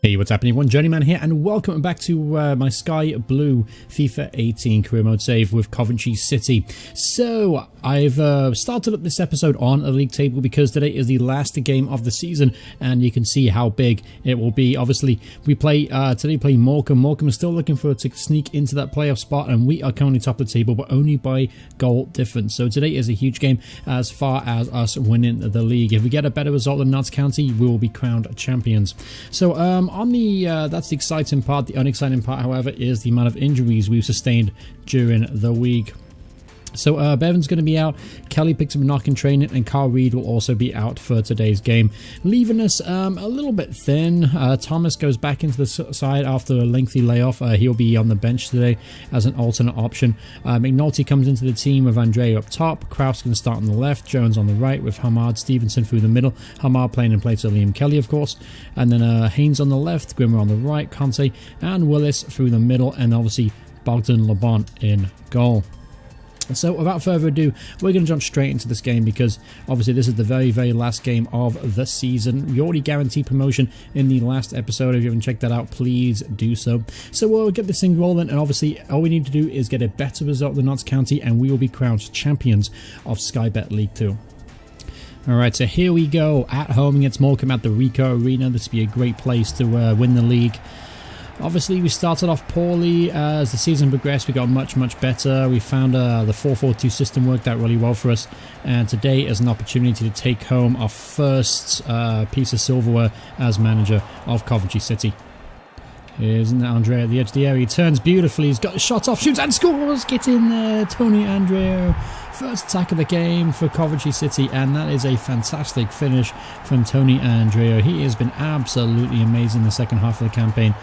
Hey, what's happening everyone? Journeyman here and welcome back to my Sky Blue FIFA 18 career mode save with Coventry City. So, I've started up this episode on a league table because today is the last game of the season and you can see how big it will be. Obviously, we play today play Morecambe. Morecambe is still looking to sneak into that playoff spot and we are currently top of the table but only by goal difference. So today is a huge game as far as us winning the league. If we get a better result than Notts County, we will be crowned champions. So, on the that's the exciting part. The unexciting part, however, is the amount of injuries we've sustained during the week. So Bevan's going to be out, Kelly picks up a knock in training, and Carl Reed will also be out for today's game, leaving us a little bit thin. Thomas goes back into the side after a lengthy layoff. He'll be on the bench today as an alternate option. McNulty comes into the team with Andrea up top. Kraus can start on the left, Jones on the right with Hamad Stevenson through the middle. Hamad playing in place of Liam Kelly, of course. And then Haynes on the left, Grimmer on the right, Conte and Willis through the middle, and obviously Bogdan Lebon in goal. So without further ado, we're going to jump straight into this game because obviously this is the very last game of the season. We already guaranteed promotion in the last episode. If you haven't checked that out, please do so. So we'll get this thing rolling, and obviously all we need to do is get a better result than Notts County and we will be crowned champions of Sky Bet League 2. Alright, so here we go, at home against Morecambe at the Rico Arena. This will be a great place to win the league. Obviously, we started off poorly. As the season progressed, we got much better. We found the 4-4-2 system worked out really well for us. And today is an opportunity to take home our first piece of silverware as manager of Coventry City. Here's Andrea at the edge of the area. He turns beautifully. He's got a shot off, shoots and scores. Get in there, Tony Andrea. First attack of the game for Coventry City, and that is a fantastic finish from Tony Andrea. He has been absolutely amazing in the second half of the campaign.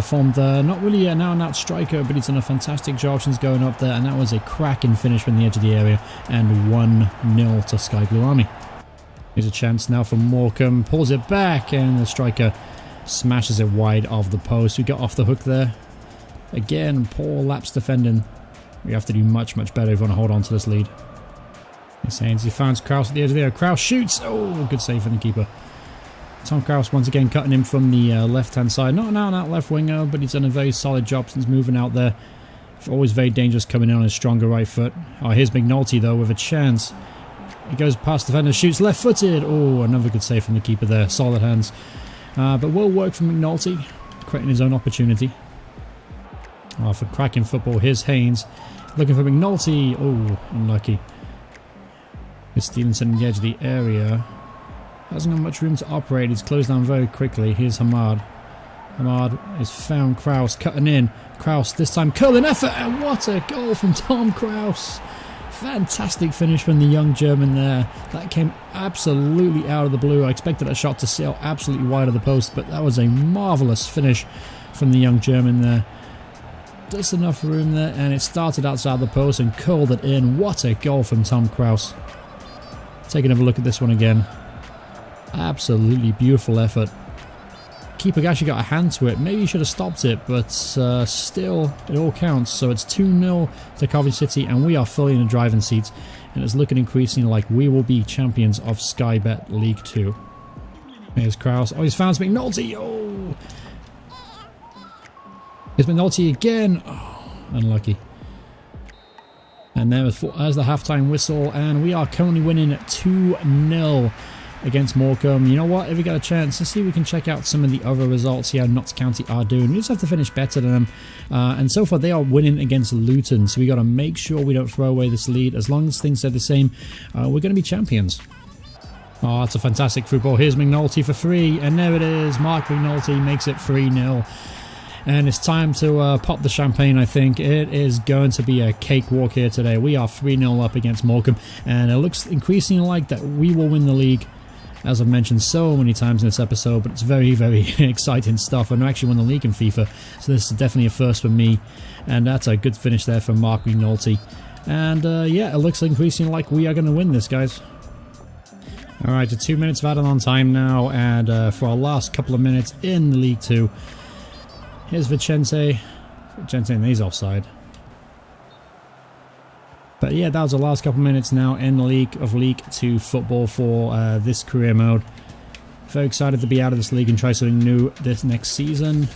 Formed not really an out-and-out striker, but he's done a fantastic job since going up there, and that was a cracking finish from the edge of the area, and 1-0 to Sky Blue Army. Here's a chance now for Morecambe, pulls it back, and the striker smashes it wide of the post. We got off the hook there. Again, poor lapse defending. We have to do much better if we want to hold on to this lead. He's saying he finds Kraus at the edge of the area. Kraus shoots! Oh, good save from the keeper. Tom Kraus once again cutting him from the left-hand side. Not an out-and-out left winger, but he's done a very solid job since moving out there. Always very dangerous coming in on his stronger right foot. Oh, here's McNulty, though, with a chance. He goes past the defender, shoots left-footed. Oh, another good save from the keeper there. Solid hands. But well work from McNulty, creating his own opportunity. Oh, for cracking football, here's Haynes. Looking for McNulty. Oh, unlucky. Here's Stevenson on the edge of the area. Hasn't got much room to operate. He's closed down very quickly. Here's Hamad. Hamad has found Kraus, cutting in. Kraus this time curling effort, and what a goal from Tom Kraus. Fantastic finish from the young German there. That came absolutely out of the blue. I expected that shot to sail absolutely wide of the post, but that was a marvellous finish from the young German there. Just enough room there, and it started outside the post and curled it in. What a goal from Tom Kraus. Take another look at this one again. Absolutely beautiful effort. Keeper actually got a hand to it. Maybe he should have stopped it, but still, it all counts. So it's 2-0 to Coventry City, and we are fully in the driving seat. And it's looking increasingly like we will be champions of Sky Bet League 2. Here's Kraus. Oh, he's found McNulty. Oh! Here's McNulty again. Oh, unlucky. And there's the halftime whistle, and we are currently winning 2-0. Against Morecambe. You know what? If we get a chance, let's see if we can check out some of the other results, see how Notts County are doing. We just have to finish better than them. And so far, they are winning against Luton. So we got to make sure we don't throw away this lead. As long as things stay the same, we're going to be champions. Oh, that's a fantastic through ball. Here's McNulty for 3. And there it is. Mark McNulty makes it 3-0. And it's time to pop the champagne, I think. It is going to be a cakewalk here today. We are 3-0 up against Morecambe. And it looks increasingly like that we will win the league. As I've mentioned so many times in this episode, but it's very exciting stuff. I actually won the league in FIFA, so this is definitely a first for me. And that's a good finish there from Mark McNulty. And yeah, it looks increasingly like we are going to win this, guys. Alright, so 2 minutes of added-on time now, and for our last couple of minutes in the League 2, here's Vicente. And he's offside. But yeah, that was the last couple of minutes now in the League 2 football for this career mode. Very excited to be out of this league and try something new this next season.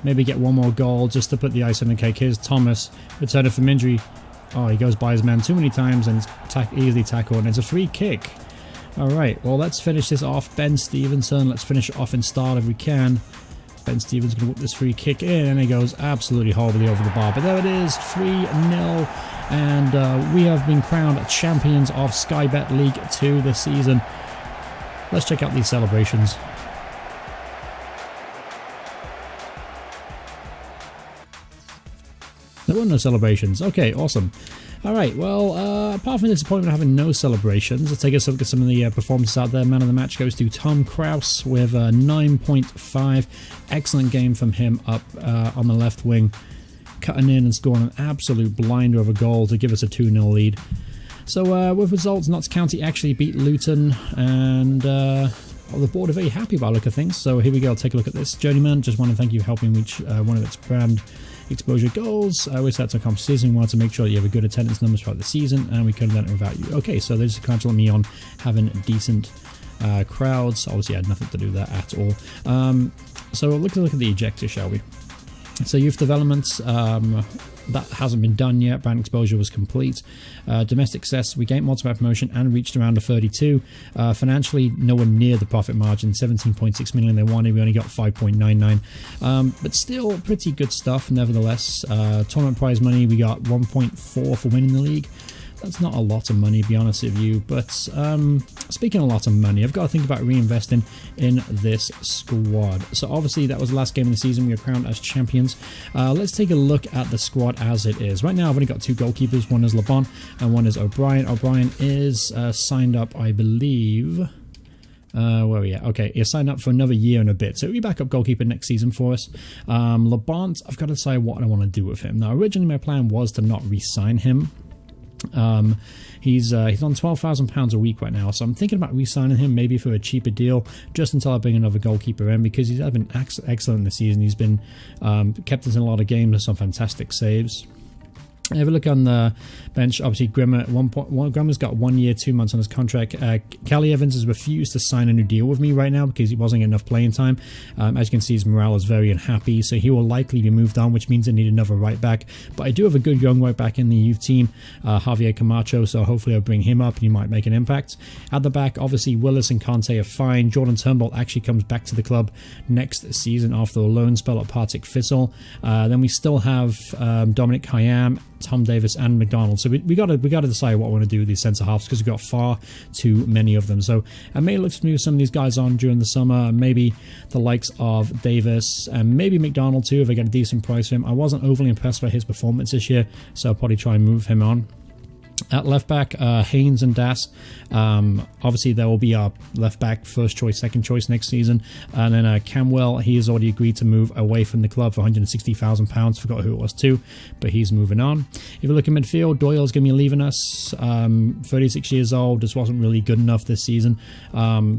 Maybe get one more goal just to put the ice on the cake. Here's Thomas, returning from injury. Oh, he goes by his man too many times and it's easily tackled, and it's a free kick. Alright, well, let's finish this off. Ben Stevenson, let's finish it off in style if we can. Ben Stevens going to whip this free kick in, and it goes absolutely horribly over the bar. But there it is, 3-0, and we have been crowned champions of Sky Bet League 2 this season. Let's check out these celebrations. There were no celebrations. Okay, awesome. Alright, well, apart from the disappointment of having no celebrations, let's take a look at some of the performances out there. Man of the match goes to Tom Kraus with 9.5. Excellent game from him up on the left wing, cutting in and scoring an absolute blinder of a goal to give us a 2-0 lead. So with results, Notts County actually beat Luton, and the board are very happy about the look of things. So here we go, take a look at this. Journeyman, just want to thank you for helping reach one of its brand exposure goals. We set our competition. We want to make sure that you have a good attendance numbers throughout the season, and we couldn't have done it without you. Okay, so they're just congratulating me on having decent crowds. Obviously, I had nothing to do with that at all. So let's look at the ejector, shall we? So youth developments, that hasn't been done yet. Brand exposure was complete. Domestic success, we gained multiple promotion and reached around the 32. Financially, nowhere near the profit margin, 17.6 million they wanted. We only got 5.99. But still pretty good stuff nevertheless. Tournament prize money, we got 1.4 for winning the league. That's not a lot of money, to be honest with you, but speaking of a lot of money, I've got to think about reinvesting in this squad. So obviously that was the last game of the season. We were crowned as champions. Let's take a look at the squad as it is. Right now I've only got 2 goalkeepers. One is LeBon and one is O'Brien. O'Brien is signed up, I believe. Where are we at? Okay, he's signed up for another year and a bit, so he'll be backup goalkeeper next season for us. LeBon, I've got to decide what I want to do with him. Now originally my plan was to not re-sign him. He's on £12,000 a week right now, so I'm thinking about re-signing him maybe for a cheaper deal just until I bring another goalkeeper in, because he's been excellent this season. He's been kept us in a lot of games with some fantastic saves. Have a look on the bench. Obviously, Grimmer's got 1 year, 2 months on his contract. Kelly Evans has refused to sign a new deal with me right now because he wasn't getting enough playing time. As you can see, his morale is very unhappy, so he will likely be moved on, which means I need another right back. But I do have a good young right back in the youth team, Javier Camacho, so hopefully I'll bring him up and he might make an impact. At the back, obviously, Willis and Conte are fine. Jordan Turnbull actually comes back to the club next season after a loan spell at Partick Thistle. Then we still have Dominic Khayyam, Tom Davis and McDonald. So we got to decide what we want to do with these centre halves, because we've got far too many of them. So I may look to move some of these guys on during the summer, maybe the likes of Davis and maybe McDonald too if I get a decent price for him. I wasn't overly impressed by his performance this year, so I'll probably try and move him on. At left back, Haynes and Das. Obviously, there will be our left back first choice, second choice next season. And then Camwell, he has already agreed to move away from the club for £160,000. Forgot who it was too, but he's moving on. If you look at midfield, Doyle's going to be leaving us. 36 years old, just wasn't really good enough this season.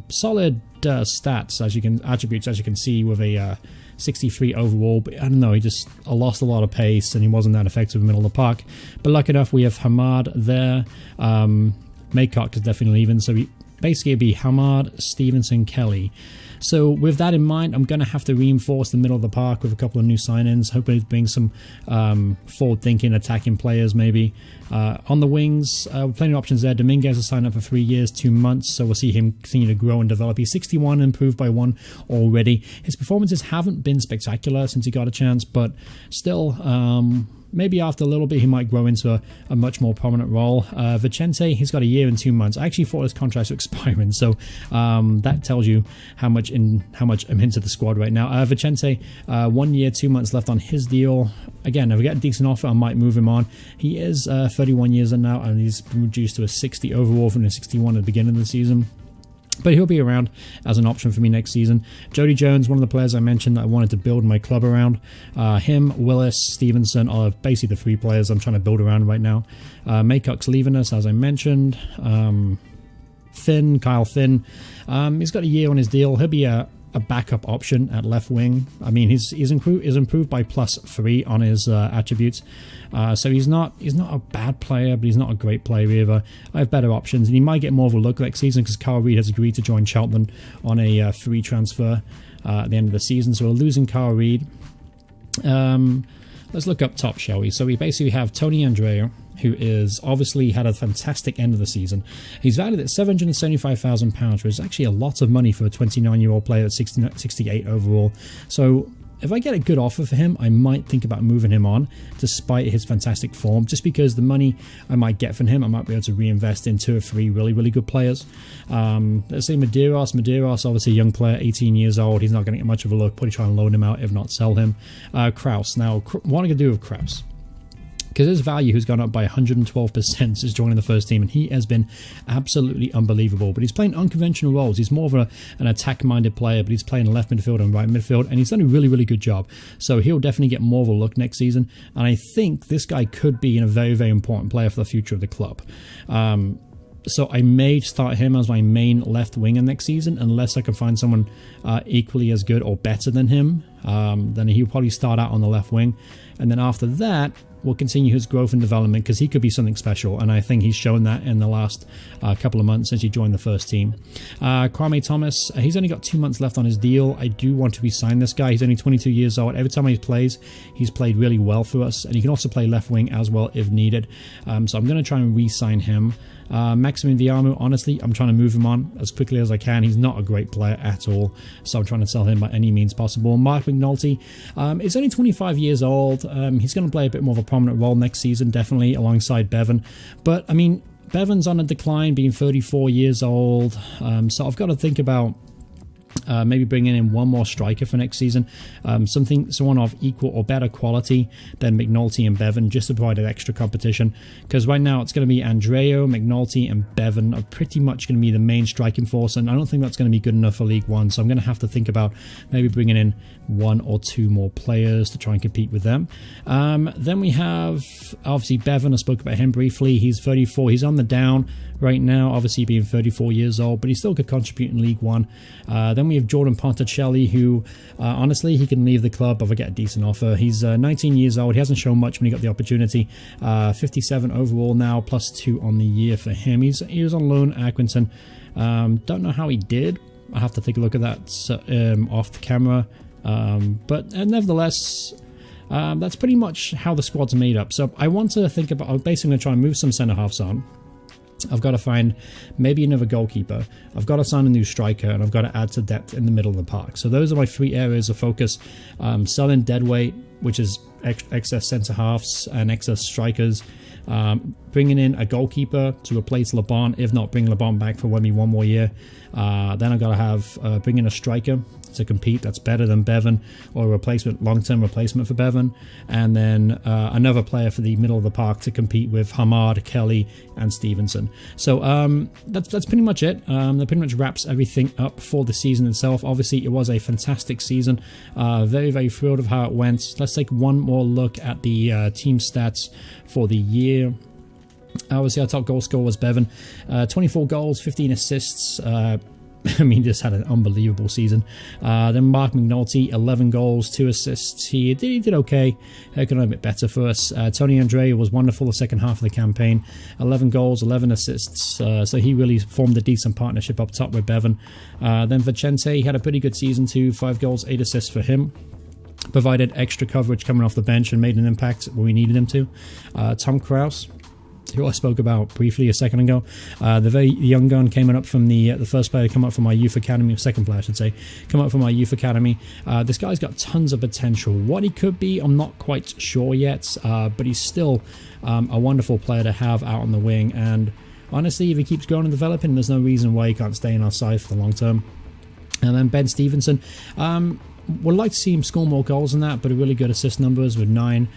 Solid stats, attributes, as you can see, with a 63 overall, but I don't know, he just lost a lot of pace and he wasn't that effective in the middle of the park. But lucky enough, we have Hamad there. Maycock is definitely leaving, so basically it'd be Hamad, Stevenson, Kelly. So with that in mind, I'm going to have to reinforce the middle of the park with a couple of new sign-ins, hoping to bring some forward-thinking, attacking players maybe. On the wings, plenty of options there. Dominguez has signed up for 3 years, 2 months, so we'll see him continue to grow and develop. He's 61, improved by 1 already. His performances haven't been spectacular since he got a chance, but still, maybe after a little bit he might grow into a much more prominent role. Vicente, he's got 1 year and 2 months. I actually thought his contract was expiring, so that tells you how much I'm into the squad right now. Vicente, 1 year, 2 months left on his deal. Again, if we get a decent offer, I might move him on. He is 31 years old now, and he's been reduced to a 60 overall from a 61 at the beginning of the season. But he'll be around as an option for me next season. Jody Jones, one of the players I mentioned that I wanted to build my club around. Him, Willis, Stevenson are basically the 3 players I'm trying to build around right now. Maycock's leaving us, as I mentioned. Kyle Finn. He's got 1 year on his deal. He'll be a backup option at left wing. I mean, he's improved by +3 on his attributes, so he's not a bad player, but he's not a great player either. I have better options, and he might get more of a look next season because Carl Reed has agreed to join Cheltenham on a free transfer at the end of the season. So we're losing Carl Reed. Let's look up top, shall we? So we basically have Tony Andreu, who is obviously had a fantastic end of the season. He's valued at £775,000, which is actually a lot of money for a 29-year-old player at 68 overall. So if I get a good offer for him, I might think about moving him on, despite his fantastic form, just because the money I might get from him, I might be able to reinvest in 2 or 3 really, really good players. Let's say Medeiros. Medeiros, obviously a young player, 18 years old. He's not going to get much of a look. Probably try and loan him out, if not sell him. Kraus. Now, what am I going to do with Kraus? Because his value has gone up by 112% since joining the first team, and he has been absolutely unbelievable. But he's playing unconventional roles. He's more of an attack-minded player, but he's playing left midfield and right midfield, and he's done a really, really good job. So he'll definitely get more of a look next season, and I think this guy could be a very, very important player for the future of the club. So I may start him as my main left winger next season, unless I can find someone equally as good or better than him. Then he'll probably start out on the left wing, and then after that, will continue his growth and development, because he could be something special, and I think he's shown that in the last couple of months since he joined the first team. Kwame Thomas, he's only got 2 months left on his deal. I do want to re-sign this guy. He's only 22 years old. Every time he plays, he's played really well for us, and he can also play left wing as well if needed. So I'm going to try and re-sign him. Maximum Villamu, honestly, I'm trying to move him on as quickly as I can. He's not a great player at all, so I'm trying to sell him by any means possible. Mark McNulty is only 25 years old. He's going to play a bit more of a prominent role next season, definitely, alongside Bevan. But, I mean, Bevan's on a decline, being 34 years old, so I've got to think about maybe bringing in one more striker for next season, someone of equal or better quality than McNulty and Bevan, just to provide an extra competition. Because right now it's going to be Andreu, McNulty, and Bevan are pretty much going to be the main striking force, and I don't think that's going to be good enough for League One. So I'm going to have to think about maybe bringing in 1 or 2 more players to try and compete with them. Then we have obviously Bevan. I spoke about him briefly. He's 34. He's on the down right now, obviously being 34 years old, but he still could contribute in League One. Then we have Jordan Ponticelli, who honestly, he can leave the club if I get a decent offer. He's 19 years old. He hasn't shown much when he got the opportunity. 57 overall now, +2 on the year for him. He was on loan at Accrington. Don't know how he did. I have to take a look at that off the camera. But nevertheless, that's pretty much how the squad's made up. So I want to think about, I'm basically going to try and move some centre-halves on. I've got to find maybe another goalkeeper. I've got to sign a new striker, and I've got to add to depth in the middle of the park. So those are my 3 areas of focus. Selling deadweight, which is excess centre-halves and excess strikers. Bringing in a goalkeeper to replace LeBon, if not bring LeBon back for maybe 1 more year. Then I've got to have bring in a striker to compete that's better than Bevan, or a replacement, long-term replacement for Bevan, and then another player for the middle of the park to compete with Hamad, Kelly, and Stevenson. So that's pretty much it. That pretty much wraps everything up for the season itself. Obviously, it was a fantastic season. Very, very thrilled of how it went. Let's take one more look at the team stats for the year. Obviously, our top goal scorer was Bevan. 24 goals, 15 assists. I mean, just had an unbelievable season. Then Mark McNulty, 11 goals, 2 assists. He did okay. Could have a bit better for us. Tony Andreu was wonderful the second half of the campaign. 11 goals, 11 assists. So he really formed a decent partnership up top with Bevan. Then Vicente had a pretty good season too. 5 goals, 8 assists for him. Provided extra coverage coming off the bench and made an impact when we needed him to. Tom Kraus, who I spoke about briefly a second ago. The very young gun came up from the first player to come up from my youth academy, or second player I should say, come up from my youth academy. This guy's got tons of potential. What he could be, I'm not quite sure yet, but he's still a wonderful player to have out on the wing, and honestly, if he keeps growing and developing, there's no reason why he can't stay in our side for the long term. And then Ben Stevenson, would like to see him score more goals than that, but really good assist numbers with 9.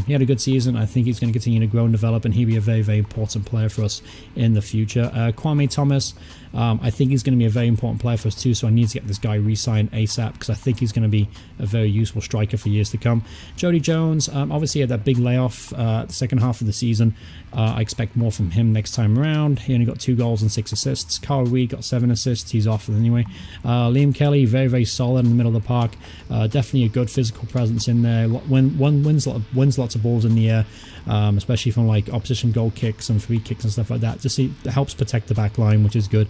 He had a good season. I think he's going to continue to grow and develop, and he'll be a very, very important player for us in the future. Kwame Thomas, I think he's going to be a very important player for us too, so I need to get this guy re-signed ASAP because I think he's going to be a very useful striker for years to come. Jody Jones, obviously had that big layoff the second half of the season. I expect more from him next time around. He only got 2 goals and 6 assists. Carl Reed got 7 assists. He's off anyway. Liam Kelly, very, very solid in the middle of the park. Definitely a good physical presence in there. Wins lots of balls in the air, especially from like opposition goal kicks and free kicks and stuff like that. It helps protect the back line, which is good.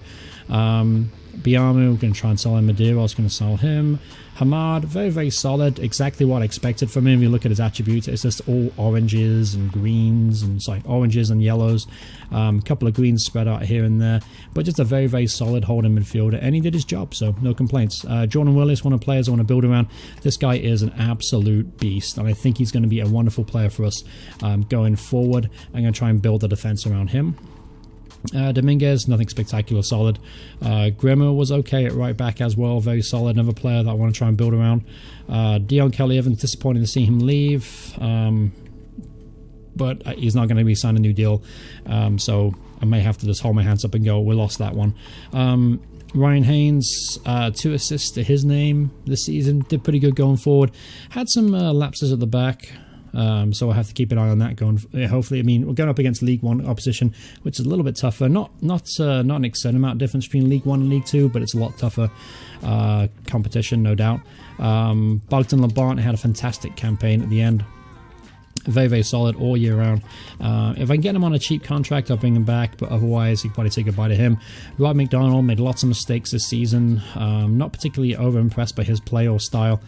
Biamu, going to try and sell him. Medeiros, going to sell him. Hamad, very, very solid. Exactly what I expected from him. If you look at his attributes, it's just all oranges and greens and oranges and yellows. A couple of greens spread out here and there, but just a very, very solid holding midfielder, and he did his job, so no complaints. Jordan Willis, one of the players I want to build around. This guy is an absolute beast, and I think he's going to be a wonderful player for us going forward. I'm going to try and build the defense around him. Dominguez, nothing spectacular, solid. Grimmer was okay at right back as well, very solid, another player that I want to try and build around. Dion Kelly Evans, disappointing to see him leave, but he's not going to be signing a new deal, so I may have to just hold my hands up and go, we lost that one. Ryan Haynes, 2 assists to his name this season, did pretty good going forward. Had some lapses at the back. So I have to keep an eye on that going. Hopefully, I mean, we're going up against League One opposition, which is a little bit tougher. Not an extent amount of difference between League One and League Two, but it's a lot tougher competition, no doubt. Bogdan Labant had a fantastic campaign at the end. Very, very solid all year round. If I can get him on a cheap contract, I'll bring him back, but otherwise, you can probably say goodbye to him. Rob McDonald made lots of mistakes this season. Not particularly over-impressed by his play or style.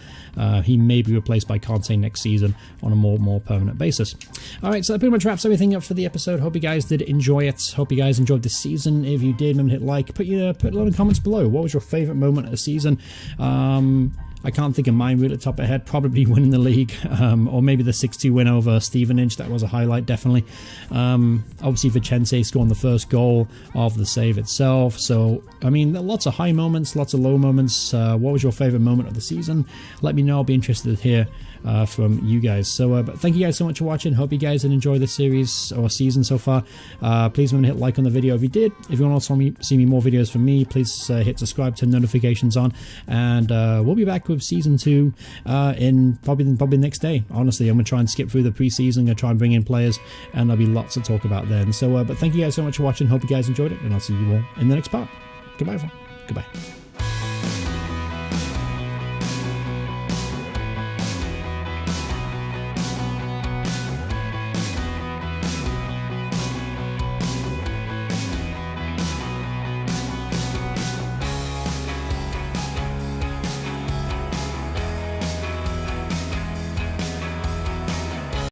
He may be replaced by Conte next season on a more permanent basis. Alright, so that pretty much wraps everything up for the episode. Hope you guys did enjoy it. Hope you guys enjoyed this season. If you did, remember to hit like. Put a lot in the comments below. What was your favourite moment of the season? I can't think of mine really at the top of my head. Probably winning the league, or maybe the 6-2 win over Stevenage. That was a highlight, definitely. Obviously, Vicente scoring the first goal of the save itself. So, I mean, lots of high moments, lots of low moments. What was your favourite moment of the season? Let me know. I'll be interested to hear from you guys. So, but thank you guys so much for watching. Hope you guys did enjoy the series or season so far. Please remember to hit like on the video if you did. If you want to see me more videos from me, please hit subscribe, turn notifications on, and we'll be back with season 2 in probably the next day. Honestly, I'm gonna try and skip through the preseason. I'm gonna try and bring in players, and there'll be lots to talk about then. So, but thank you guys so much for watching. Hope you guys enjoyed it, and I'll see you all in the next part. Goodbye, everyone. Goodbye.